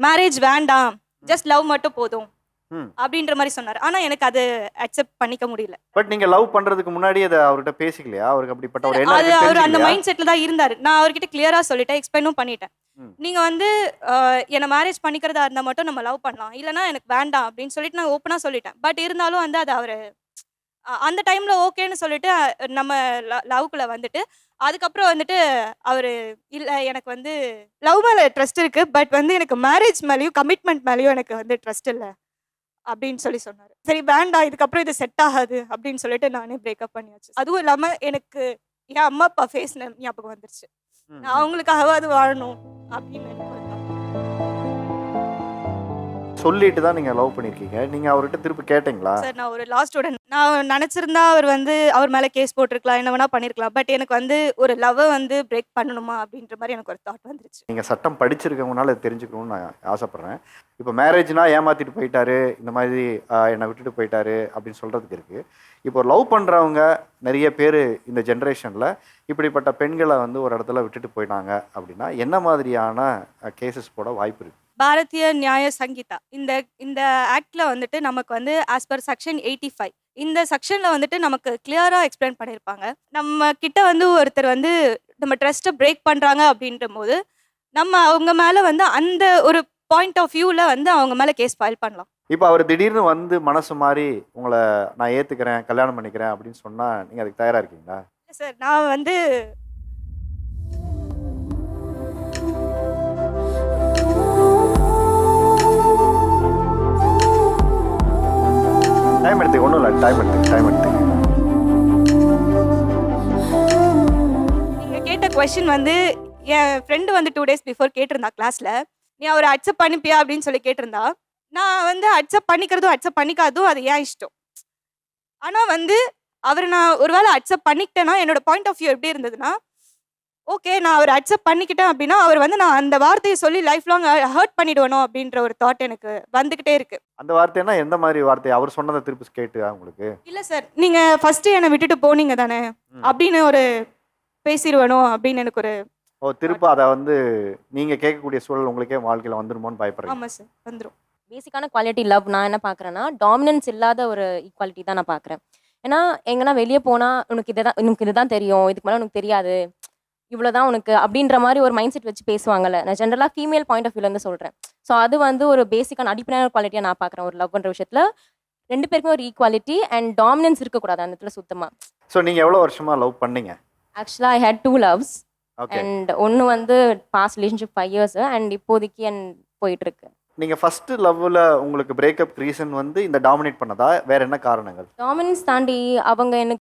Marriage வேண்டாம், just love மட்டும் போதும் ம் அப்படின்ற மாதிரி சொன்னார். ஆனா எனக்கு அது அக்செப்ட் பண்ணிக்க முடியல. பட் நீங்க லவ் பண்றதுக்கு முன்னாடி அதை அவர்கிட்ட பேசிக்கலையா? அவருக்கு அப்படிப்பட்ட ஒரு எண்ணம் அது இருக்குன்னு அவர் அந்த தெரிஞ்சுக்கலையா? மைண்ட் செட்ல தான் இருந்தாரு. நான் அவர்கிட்ட கிளியரா சொல்லிட்டேன், எக்ஸ்பிளைனும் பண்ணிட்டேன். ம். நீங்க வந்து என்ன மேரேஜ் பண்ணிக்கிறதா இருந்தா மட்டும் நம்ம லவ் பண்ணலாம், இல்லனா எனக்கு வேண்டாம் அப்படின்னு சொல்லிட்டு நான் ஓப்பனா சொல்லிட்டேன். பட் இருந்தாலும் வந்து அது அவரு அந்த டைம்ல ஓகேன்னு சொல்லிட்டு நம்ம லவ்க்குள்ள வந்துட்டு, அதுக்கப்புறம் வந்துட்டு அவரு இல்ல எனக்கு வந்து லவ் மேல ட்ரஸ்ட் இருக்கு, பட் வந்து எனக்கு மேரேஜ் மேலயும் கமிட்மெண்ட் மேலயும் எனக்கு வந்து ட்ரஸ்ட் இல்ல அப்படின்னு சொன்னாரு. சரி வேண்டாம், இதுக்கப்புறம் இது செட் ஆகாது அப்படின்னு சொல்லிட்டு நானே பிரேக்கப் பண்ணியாச்சு. அதுவும் இல்லாம எனக்கு என் அம்மா அப்பா ஃபேஸ் ஞாபகம் வந்துருச்சு. ம், நான் ம். அவங்களுக்காகவாது வாழணும் அப்படின்னு எனக்கு ஒரு thought. சொல்லிட்டு தான் நீங்க லவ் பண்ணிருக்கீங்க. நீங்க அவர்கிட்ட திருப்பி கேட்டீங்களா? சார் நான் ஒரு லா ஸ்டூடெண்ட். நான் நினைச்சிருந்தா அவர் வந்து அவர் மேல கேஸ் போட்டிருக்கலாம், என்ன வேணா பண்ணிருக்கலாம். பட் எனக்கு வந்து ஒரு லவ்வ வந்து பிரேக் பண்ணணுமா அப்படின்ற மாதிரி எனக்கு ஒரு தாட் வந்துருச்சு. நீங்க சட்டம் படிச்சிருக்கவங்கனால இதை தெரிஞ்சுக்கணும்னு நான் ஆசைப்படுறேன். இப்போ மேரேஜ்னா ஏமாத்திட்டு போயிட்டாரு, இந்த மாதிரி என்னை விட்டுட்டு போயிட்டாரு அப்படின்னு சொல்றதுக்கு இருக்கு. இப்போ லவ் பண்றவங்க நிறைய பேர் இந்த ஜென்ரேஷன்ல இப்படிப்பட்ட பெண்களை வந்து ஒரு இடத்துல விட்டுட்டு போயிட்டாங்க அப்படின்னா என்ன மாதிரியான கேசஸ் போட வாய்ப்பு இருக்கு? பாரதிய நியாய சங்கீதா இந்த இந்த ஆக்ட்ல வந்துட்டு நமக்கு வந்து ஆஸ் பர் செக்ஷன் 85 இந்த செக்ஷன்ல வந்துட்டு நமக்கு கிளியரா எக்ஸ்பிளைன் பண்ணியிருப்பாங்க. நம்ம கிட்ட வந்து ஒருத்தர் வந்து நம்ம ட்ரஸ்ட்டை பிரேக் பண்றாங்க அப்படின்ற போது நம்ம அவங்க மேல வந்து அந்த ஒரு பாயிண்ட் ஆஃப் வியூல வந்து அவங்க மேல கேஸ் ஃபைல் பண்ணலாம். இப்போ அவர் திடீர்னு வந்து மனசு மாறி உங்களை நான் ஏத்துக்கிறேன், கல்யாணம் பண்ணிக்கிறேன் அப்படின்னு சொன்னா நீங்க அதுக்கு தயாரா இருக்கீங்களா? சார் நான் வந்து டைம் எடுத்துக்க, ஒன்றும் இல்லை, டைம் எடுத்துக்க. நீங்க கேட்ட கொஸ்டின் வந்து என் ஃப்ரெண்டு வந்து 2 டேஸ் பிஃபோர் கேட்டிருந்தா கிளாஸ்ல. நீ அவரை அக்செப்ட் பண்ணிப்பியா அப்படின்னு சொல்லி கேட்டிருந்தா. நான் வந்து அக்செப்ட் பண்ணிக்கிறதும் அக்செப்ட் பண்ணிக்காததும் அது ஏன் இஷ்டம். ஆனா வந்து அவரை நான் ஒருவேளை அக்செப்ட் பண்ணிக்கிட்டேன்னா என்னோட பாயிண்ட் ஆஃப் வியூ எப்படி இருந்ததுன்னா, ஓகே நான் அவரை அக்செப்ட் பண்ணிக்கிட்டேன் அப்படின்னா அவர் வந்து நான் அந்த வார்த்தையை சொல்லி லைஃப் லாங் ஹர்ட் பண்ணிடுவனோ அப்படின்ற ஒரு தாட் எனக்கு வந்துகிட்டே இருக்கு. அந்த வார்த்தைன்னா எந்த மாதிரி வார்த்தை? அவர் சொன்னதை திருப்பி கேட்டு உங்களுக்கு? இல்ல சார், நீங்க ஃபர்ஸ்ட் என்னை விட்டுட்டு போனீங்க தானே ம். அப்படின்னு ஒரு பேசிடுவனோ அப்படின்னு எனக்கு ஒரு ஓ, திரும்ப அதை வந்து நீங்க கேட்கக்கூடிய சூழல் உங்களுக்கே வாழ்க்கையில வந்துருமோன்னு பயப்படுறீங்க? ஆமா சார் வந்துரும். பேசிக்கான குவாலிட்டி லவ் நான் என்ன பார்க்குறேன்னா, டாமினன்ஸ் இல்லாத ஒரு ஈக்குவாலிட்டி தான் நான் பார்க்குறேன். ஏன்னா, எங்கன்னா வெளியே போனால் உனக்கு இதுதான் தெரியும், இதுக்கு மேலே உனக்கு தெரியாது, இவ்வளோதான் உனக்கு அப்படின்ற மாதிரி ஒரு மைண்ட் செட் வச்சு பேசுவாங்கல்ல. நான் ஜென்ரலாக ஃபீமேல் பாயிண்ட் ஆஃப் வியூலேருந்து சொல்கிறேன். ஸோ அது வந்து ஒரு பேசிக்கான அடிப்படையான குவாலிட்டியாக நான் பார்க்குறேன் ஒரு லவ் பண்ணுற விஷயத்தில். 2 பேருக்குமே ஒரு ஈக்குவாலிட்டி அண்ட் டாமினன்ஸ் இருக்கக்கூடாது அந்த இடத்துல சுத்தமாக. ஸோ நீங்க எவ்வளவு வருஷமா லவ் பண்ணீங்க? ஆக்சுவலாக ஐ ஹேட் 2 லவ்ஸ் ஓகே. அண்ட் ஒன்று வந்து பாஸ்ட் ரிலேஷன்ஷிப் 5 இயர்ஸ் அண்ட் இப்போதைக்கு போயிட்டுருக்கு. நீங்க ஃபர்ஸ்ட் லவ்ல உங்களுக்கு பிரேக்கப் ரீசன் வந்து இந்த டாமினேட் பண்ணதா? வேற என்ன காரணங்கள்? டாமினன்ஸ் தாண்டி அவங்க எனக்கு